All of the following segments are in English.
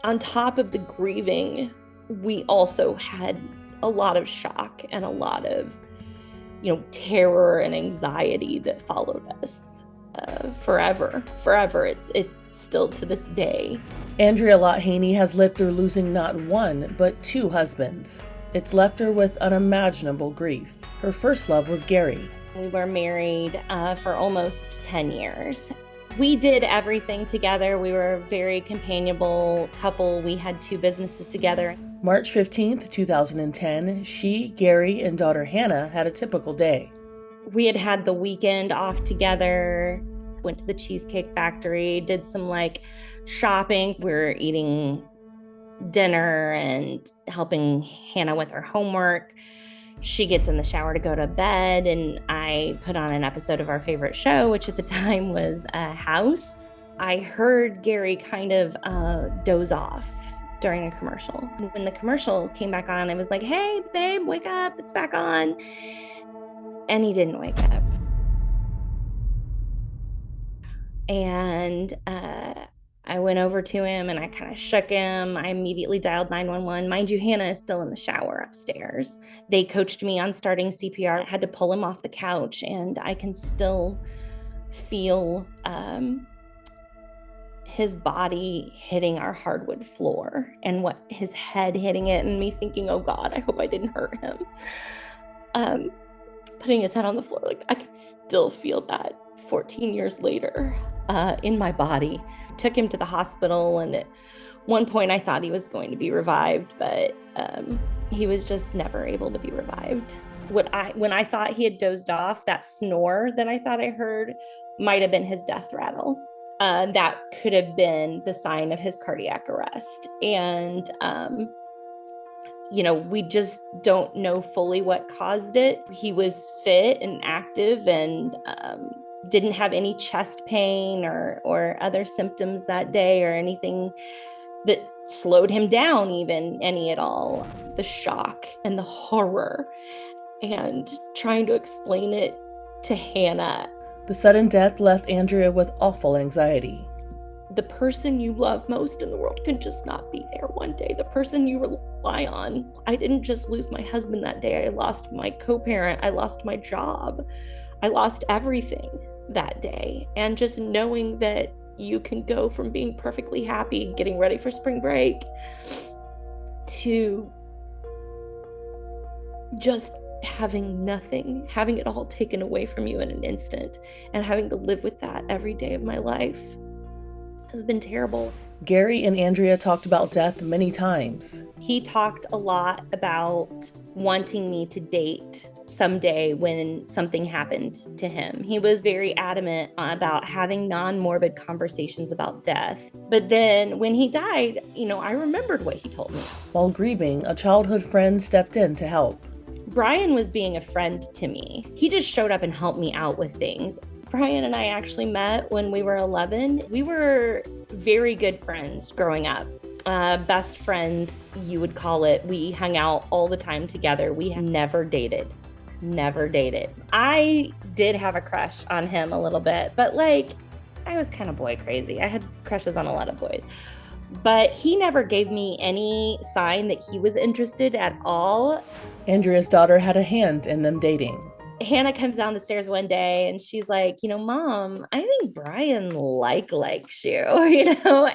On top of the grieving, we also had a lot of shock and a lot of, terror and anxiety that followed us forever. It's still to this day. Andrea Lott-Haney has lived through losing not one, but two husbands. It's left her with unimaginable grief. Her first love was Gary. We were married for almost 10 years. We did everything together. We were a very companionable couple. We had 2 businesses together. March 15th, 2010, she, Gary, and daughter Hannah had a typical day. We had the weekend off together, went to the Cheesecake Factory, did some shopping. We were eating dinner and helping Hannah with her homework. She gets in the shower to go to bed, and I put on an episode of our favorite show, which at the time was House. I heard Gary kind of doze off during a commercial. When the commercial came back on, I was like, "Hey, babe, wake up, it's back on." And he didn't wake up. And I went over to him and I kind of shook him. I immediately dialed 911. Mind you, Hannah is still in the shower upstairs. They coached me on starting CPR. I had to pull him off the couch, and I can still feel his body hitting our hardwood floor and his head hitting it, and me thinking, "Oh God, I hope I didn't hurt him." Putting his head on the floor, I could still feel that 14 years later in my body. Took him to the hospital, and at one point I thought he was going to be revived, but he was just never able to be revived. When I thought he had dozed off, that snore that I thought I heard might have been his death rattle. That could have been the sign of his cardiac arrest. And we just don't know fully what caused it. He was fit and active and didn't have any chest pain or other symptoms that day or anything that slowed him down, even any at all. The shock and the horror and trying to explain it to Hannah. The sudden death left Andrea with awful anxiety. The person you love most in the world could just not be there one day. The person you rely on. I didn't just lose my husband that day. I lost my co-parent. I lost my job. I lost everything that day. And just knowing that you can go from being perfectly happy, getting ready for spring break, to just having nothing, having it all taken away from you in an instant, and having to live with that every day of my life has been terrible. Gary and Andrea talked about death many times. He talked a lot about wanting me to date someday when something happened to him. He was very adamant about having non-morbid conversations about death. But then when he died, I remembered what he told me. While grieving, a childhood friend stepped in to help. Brian was being a friend to me. He just showed up and helped me out with things. Brian and I actually met when we were 11. We were very good friends growing up. Best friends, you would call it. We hung out all the time together. We never dated. I did have a crush on him a little bit, but I was kind of boy crazy. I had crushes on a lot of boys. But he never gave me any sign that he was interested at all. Andrea's daughter had a hand in them dating. Hannah comes down the stairs one day and she's like, Mom, I think Brian likes you,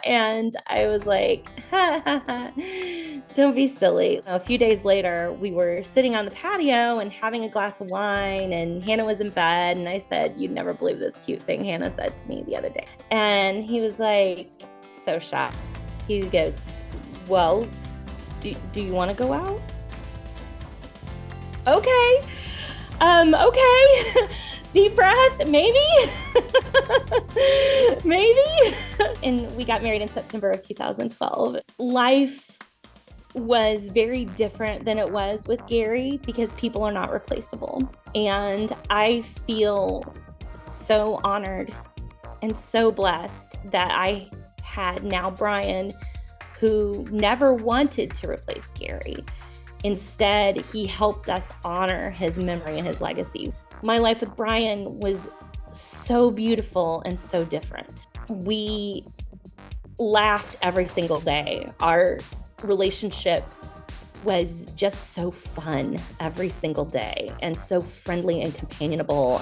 And I was like, don't be silly. A few days later, we were sitting on the patio and having a glass of wine, and Hannah was in bed, and I said, "You'd never believe this cute thing Hannah said to me the other day." And he was like, so shocked. He goes, "Well, do you want to go out?" Okay. Okay. Deep breath, maybe. Maybe. And we got married in September of 2012. Life was very different than it was with Gary because people are not replaceable. And I feel so honored and so blessed that I had now Brian, who never wanted to replace Gary. Instead, he helped us honor his memory and his legacy. My life with Brian was so beautiful and so different. We laughed every single day. Our relationship was just so fun every single day and so friendly and companionable.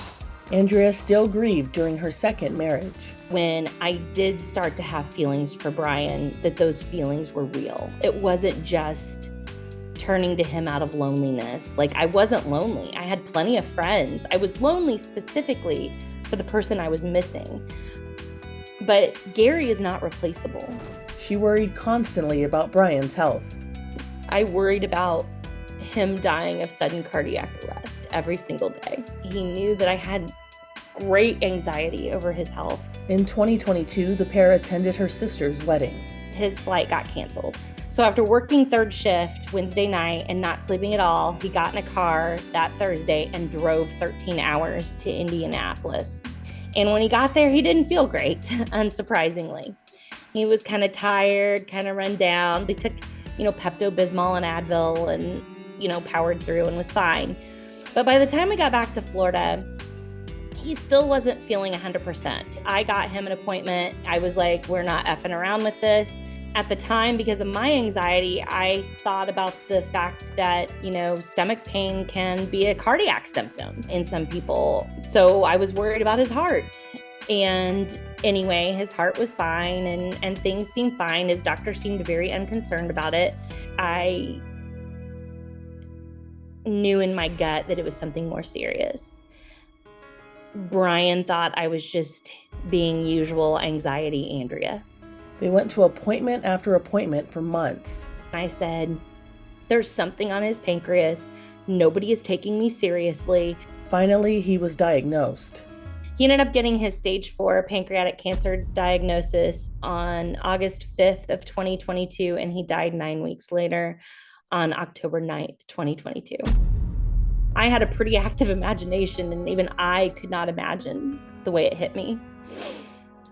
Andrea still grieved during her second marriage. When I did start to have feelings for Brian, that those feelings were real. It wasn't just turning to him out of loneliness. Like, I wasn't lonely. I had plenty of friends. I was lonely specifically for the person I was missing. But Gary is not replaceable. She worried constantly about Brian's health. I worried about him dying of sudden cardiac arrest every single day. He knew that I had great anxiety over his health. In 2022, the pair attended her sister's wedding. His flight got canceled. So after working third shift Wednesday night and not sleeping at all, he got in a car that Thursday and drove 13 hours to Indianapolis. And when he got there, he didn't feel great, unsurprisingly. He was kind of tired, kind of run down. They took, Pepto-Bismol and Advil and, powered through and was fine. But by the time we got back to Florida, he still wasn't feeling 100%. I got him an appointment. I was like, we're not effing around with this. At the time, because of my anxiety, I thought about the fact that, stomach pain can be a cardiac symptom in some people. So I was worried about his heart. And anyway, his heart was fine and things seemed fine. His doctor seemed very unconcerned about it. I knew in my gut that it was something more serious. Brian thought I was just being usual anxiety Andrea. They went to appointment after appointment for months. I said, there's something on his pancreas. Nobody is taking me seriously. Finally, he was diagnosed. He ended up getting his stage 4 pancreatic cancer diagnosis on August 5th of 2022, and he died 9 weeks later on October 9th, 2022. I had a pretty active imagination, and even I could not imagine the way it hit me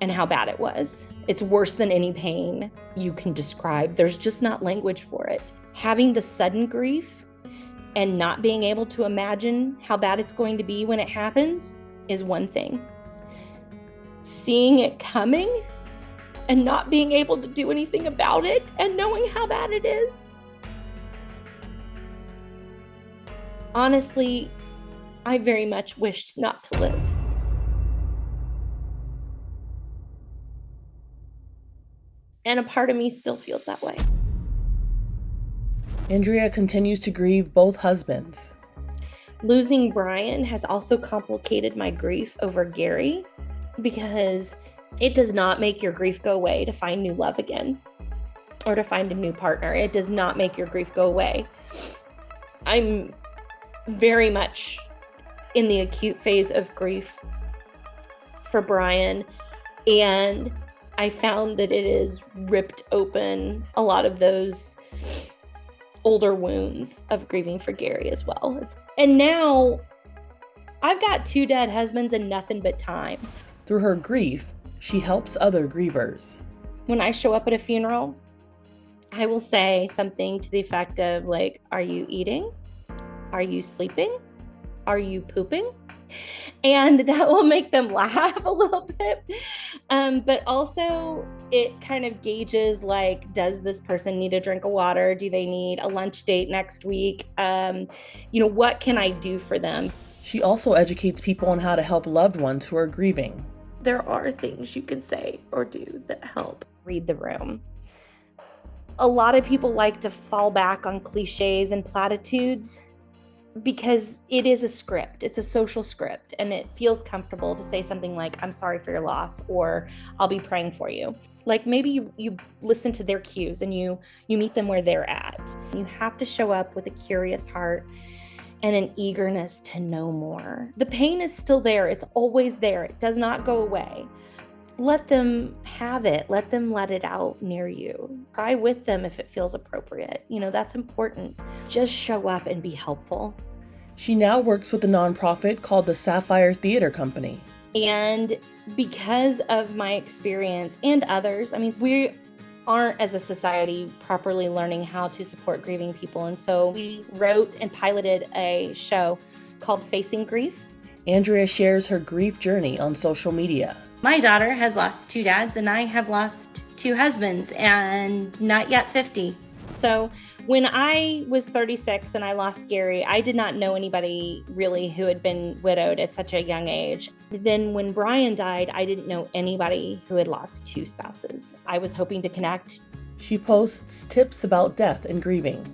and how bad it was. It's worse than any pain you can describe. There's just not language for it. Having the sudden grief and not being able to imagine how bad it's going to be when it happens is one thing. Seeing it coming and not being able to do anything about it and knowing how bad it is. Honestly, I very much wished not to live. And a part of me still feels that way. Andrea continues to grieve both husbands. Losing Brian has also complicated my grief over Gary, because it does not make your grief go away to find new love again or to find a new partner. It does not make your grief go away. I'm very much in the acute phase of grief for Brian, and I found that it has ripped open a lot of those older wounds of grieving for Gary as well. And now I've got 2 dead husbands and nothing but time. Through her grief, she helps other grievers. When I show up at a funeral, I will say something to the effect of, like, are you eating? Are you sleeping? Are you pooping? And that will make them laugh a little bit. But also it kind of gauges, like, does this person need a drink of water? Do they need a lunch date next week? What can I do for them? She also educates people on how to help loved ones who are grieving. There are things you can say or do that help. Read the room. A lot of people like to fall back on cliches and platitudes because it is a script. It's a social script, and it feels comfortable to say something like, I'm sorry for your loss, or I'll be praying for you. Like, maybe you listen to their cues and you meet them where they're at. You have to show up with a curious heart and an eagerness to know more. The pain is still there. It's always there. It does not go away. Let them have it. Let them let it out near you. Cry with them if it feels appropriate. That's important. Just show up and be helpful. She now works with a nonprofit called the Sapphire Theater Company. And because of my experience and others, we aren't as a society properly learning how to support grieving people. And so we wrote and piloted a show called Facing Grief. Andrea shares her grief journey on social media. My daughter has lost 2 dads, and I have lost 2 husbands and not yet 50. So when I was 36 and I lost Gary, I did not know anybody really who had been widowed at such a young age. Then when Brian died, I didn't know anybody who had lost 2 spouses. I was hoping to connect. She posts tips about death and grieving.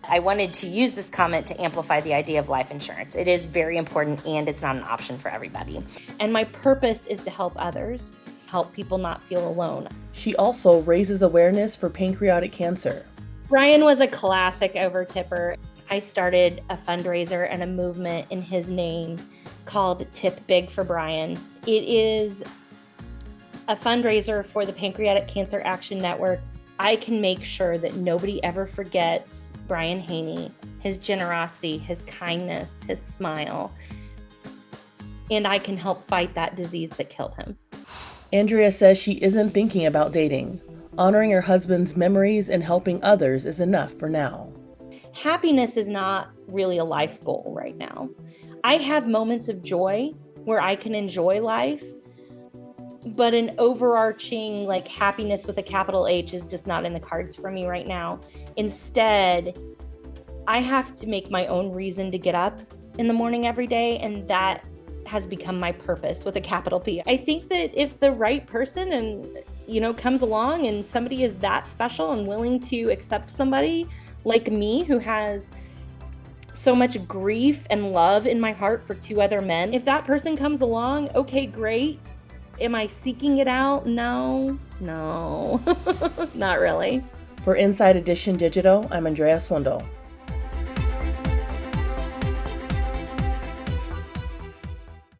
I wanted to use this comment to amplify the idea of life insurance. It is very important and it's not an option for everybody. And my purpose is to help others, help people not feel alone. She also raises awareness for pancreatic cancer. Brian was a classic over-tipper. I started a fundraiser and a movement in his name called Tip Big for Brian. It is a fundraiser for the Pancreatic Cancer Action Network. I can make sure that nobody ever forgets Brian Haney, his generosity, his kindness, his smile, and I can help fight that disease that killed him. Andrea says she isn't thinking about dating. Honoring her husband's memories and helping others is enough for now. Happiness is not really a life goal right now. I have moments of joy where I can enjoy life, but an overarching happiness with a capital H is just not in the cards for me right now. Instead, I have to make my own reason to get up in the morning every day, and that has become my purpose with a capital P. I think that if the right person comes along and somebody is that special and willing to accept somebody like me who has so much grief and love in my heart for 2 other men, if that person comes along, okay, great. Am I seeking it out? No, not really. For Inside Edition Digital, I'm Andrea Swindle.